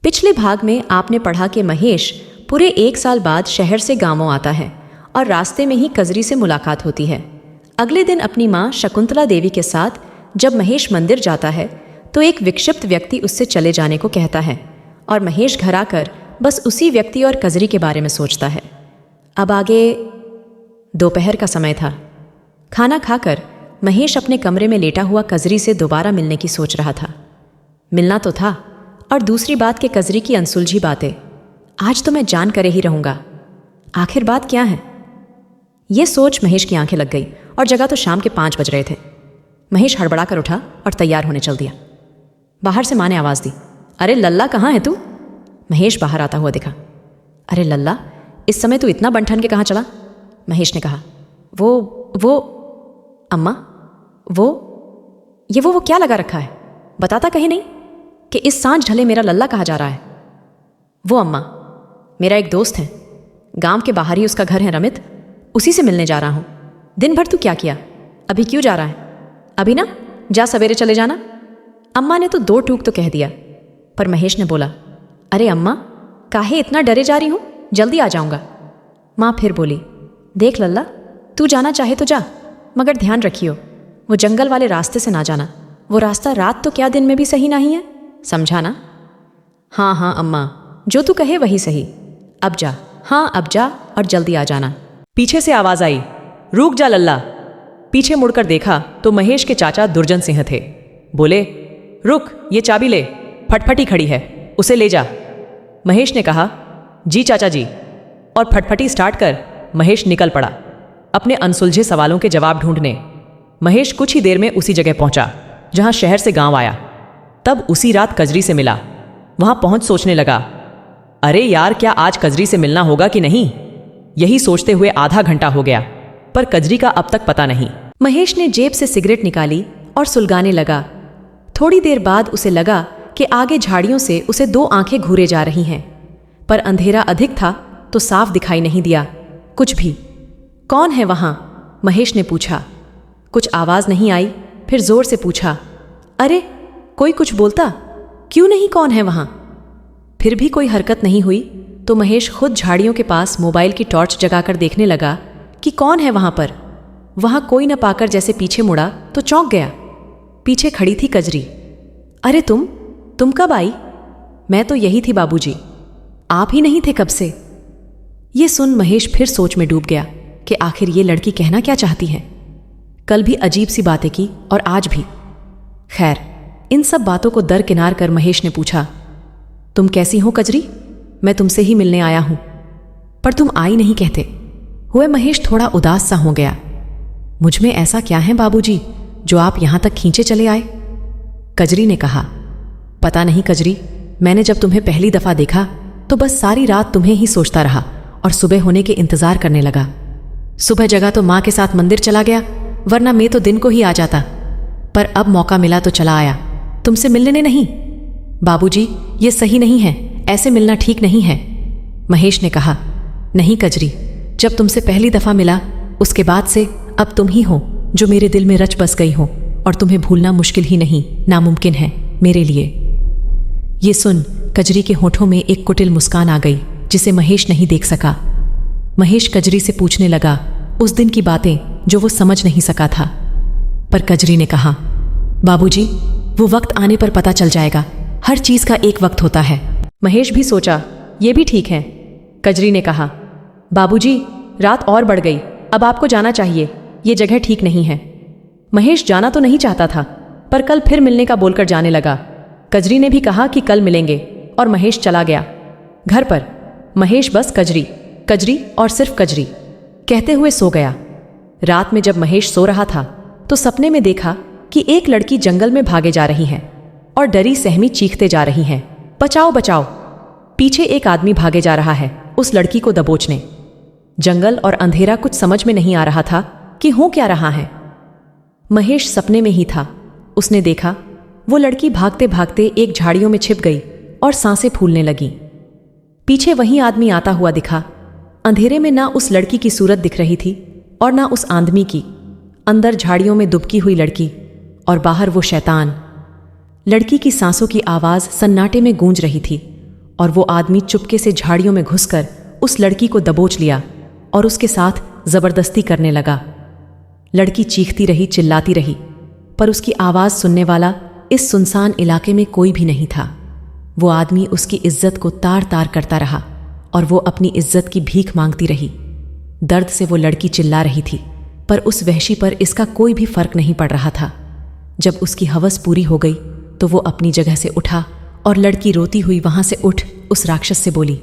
पिछले भाग में आपने पढ़ा कि महेश पूरे 1 साल बाद शहर से गांवों आता है और रास्ते में ही कजरी से मुलाकात होती है। अगले दिन अपनी माँ शकुंतला देवी के साथ जब महेश मंदिर जाता है तो एक विक्षिप्त व्यक्ति उससे चले जाने को कहता है और महेश घर आकर बस उसी व्यक्ति और कजरी के बारे में सोचता है। अब आगे दोपहर का समय था। खाना खाकर महेश अपने कमरे में लेटा हुआ कजरी से दोबारा मिलने की सोच रहा था। मिलना तो था, और दूसरी बात कि कजरी की अनसुलझी बातें आज तो मैं जान करे ही रहूंगा। आखिर बात क्या है? यह सोच महेश की आंखें लग गई और जगह तो शाम के 5 बज रहे थे। महेश हड़बड़ा कर उठा और तैयार होने चल दिया। बाहर से माँ ने आवाज़ दी, अरे लल्ला कहाँ है तू? महेश बाहर आता हुआ दिखा। अरे लल्ला, इस समय तू इतना बन ठन के कहाँ चला? महेश ने कहा। वो अम्मा, वो क्या लगा रखा है? बताता कहीं नहीं कि इस सांझ ढले मेरा लल्ला कहाँ जा रहा है? वो अम्मा, मेरा एक दोस्त है, गांव के बाहर ही उसका घर है रमित, उसी से मिलने जा रहा हूँ। दिन भर तू क्या किया? अभी क्यों जा रहा है? अभी ना जा, सवेरे चले जाना। अम्मा ने तो 2 टूक तो कह दिया, पर महेश ने बोला, अरे अम्मा, काहे इतना डरे जा रही हूँ? जल्दी आ जाऊँगा। माँ फिर बोली, देख लल्ला, तू जाना चाहे तो जा, मगर ध्यान रखियो वो जंगल वाले रास्ते से ना जाना। वो रास्ता रात तो क्या दिन में भी सही नहीं है, समझा ना? हाँ अम्मा, जो तू कहे वही सही। अब जा, हाँ अब जा और जल्दी आ जाना। पीछे से आवाज आई, रुक जा लल्ला। पीछे मुड़कर देखा तो महेश के चाचा दुर्जन सिंह थे। बोले, रुक, ये चाबी ले, फटफटी खड़ी है, उसे ले जा। महेश ने कहा, जी चाचा जी, और फटफटी स्टार्ट कर महेश निकल पड़ा अपने अनसुलझे सवालों के जवाब ढूंढने। महेश कुछ ही देर में उसी जगह पहुंचा जहां शहर से गांव आया। तब उसी रात कजरी से मिला। वहां पहुंच सोचने लगा, अरे यार, क्या आज कजरी से मिलना होगा कि नहीं? यही सोचते हुए आधा घंटा हो गया, पर कजरी का अब तक पता नहीं। महेश ने जेब से सिगरेट निकाली और सुलगाने लगा। थोड़ी देर बाद उसे लगा कि आगे झाड़ियों से उसे 2 आंखें घूरे जा रही हैं, पर अंधेरा अधिक था तो साफ दिखाई नहीं दिया कुछ भी। कौन है वहां? महेश ने पूछा। कुछ आवाज नहीं आई। फिर जोर से पूछा, अरे कोई कुछ बोलता क्यों नहीं? कौन है वहां? फिर भी कोई हरकत नहीं हुई तो महेश खुद झाड़ियों के पास मोबाइल की टॉर्च जगाकर देखने लगा कि कौन है वहां पर। वहां कोई न पाकर जैसे पीछे मुड़ा तो चौंक गया। पीछे खड़ी थी कजरी। अरे तुम कब आई? मैं तो यही थी बाबूजी, आप ही नहीं थे कब से। ये सुन महेश फिर सोच में डूब गया कि आखिर ये लड़की कहना क्या चाहती है। कल भी अजीब सी बातें की और आज भी। खैर, इन सब बातों को दरकिनार कर महेश ने पूछा, तुम कैसी हो कजरी? मैं तुमसे ही मिलने आया हूं, पर तुम आई नहीं कहते हुए महेश थोड़ा उदास सा हो गया। मुझ में ऐसा क्या है बाबूजी जो आप यहां तक खींचे चले आए? कजरी ने कहा, पता नहीं कजरी, मैंने जब तुम्हें पहली दफा देखा तो बस सारी रात तुम्हें ही सोचता रहा और सुबह होने के इंतजार करने लगा। सुबह जगा तो माँ के साथ मंदिर चला गया, वरना मैं तो दिन को ही आ जाता, पर अब मौका मिला तो चला आया, तुमसे मिलने नहीं। बाबूजी, ये सही नहीं है, ऐसे मिलना ठीक नहीं है। महेश ने कहा, नहीं कजरी, जब तुमसे पहली दफा मिला उसके बाद से अब तुम ही हो जो मेरे दिल में रच बस गई हो, और तुम्हें भूलना मुश्किल ही नहीं, नामुमकिन है मेरे लिए। ये सुन कजरी के होठों में एक कुटिल मुस्कान आ गई जिसे महेश नहीं देख सका। महेश कजरी से पूछने लगा उस दिन की बातें जो वो समझ नहीं सका था, पर कजरी ने कहा, बाबूजी, वो वक्त आने पर पता चल जाएगा, हर चीज का एक वक्त होता है। महेश भी सोचा, ये भी ठीक है। कजरी ने कहा, बाबूजी, रात और बढ़ गई, अब आपको जाना चाहिए, ये जगह ठीक नहीं है। महेश जाना तो नहीं चाहता था, पर कल फिर मिलने का बोलकर जाने लगा। कजरी ने भी कहा कि कल मिलेंगे और महेश चला गया। घर पर महेश बस कजरी और सिर्फ कजरी कहते हुए सो गया। रात में जब महेश सो रहा था तो सपने में देखा कि एक लड़की जंगल में भागे जा रही है और डरी सहमी चीखते जा रही हैं, बचाओ बचाओ। पीछे एक आदमी भागे जा रहा है उस लड़की को दबोचने। जंगल और अंधेरा, कुछ समझ में नहीं आ रहा था कि हो क्या रहा है। महेश सपने में ही था। उसने देखा वो लड़की भागते भागते एक झाड़ियों में छिप गई और सांसें फूलने लगी। पीछे वही आदमी आता हुआ दिखा। अंधेरे में ना उस लड़की की सूरत दिख रही थी और ना उस आदमी की। अंदर झाड़ियों में दुबकी हुई लड़की और बाहर वो शैतान। लड़की की सांसों की आवाज सन्नाटे में गूंज रही थी और वो आदमी चुपके से झाड़ियों में घुसकर उस लड़की को दबोच लिया और उसके साथ जबरदस्ती करने लगा। लड़की चीखती रही, चिल्लाती रही, पर उसकी आवाज़ सुनने वाला इस सुनसान इलाके में कोई भी नहीं था। वो आदमी उसकी इज्जत को तार तार करता रहा और वो अपनी इज्जत की भीख मांगती रही। दर्द से वो लड़की चिल्ला रही थी, पर उस वहशी पर इसका कोई भी फर्क नहीं पड़ रहा था। जब उसकी हवस पूरी हो गई तो वो अपनी जगह से उठा और लड़की रोती हुई वहां से उठ उस राक्षस से बोली,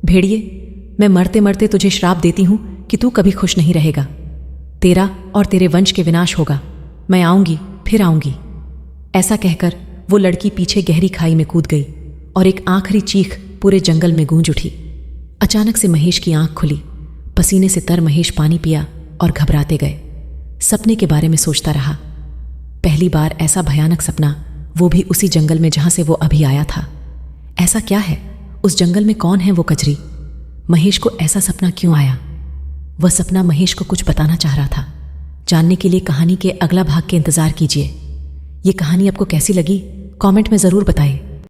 भेड़िए, मैं मरते मरते तुझे श्राप देती हूं कि तू कभी खुश नहीं रहेगा। तेरा और तेरे वंश के विनाश होगा। मैं आऊंगी, फिर आऊंगी। ऐसा कहकर वो लड़की पीछे गहरी खाई में कूद गई और एक आखिरी चीख पूरे जंगल में गूंज उठी। अचानक से महेश की आंख खुली। पसीने से तर महेश पानी पिया और घबराते गए। सपने के बारे में सोचता रहा। पहली बार ऐसा भयानक सपना, वो भी उसी जंगल में जहां से वो अभी आया था। ऐसा क्या है? उस जंगल में कौन है वो कजरी? महेश को ऐसा सपना क्यों आया? वह सपना महेश को कुछ बताना चाह रहा था। जानने के लिए कहानी के अगला भाग के इंतजार कीजिए। ये कहानी आपको कैसी लगी, कमेंट में ज़रूर बताएं।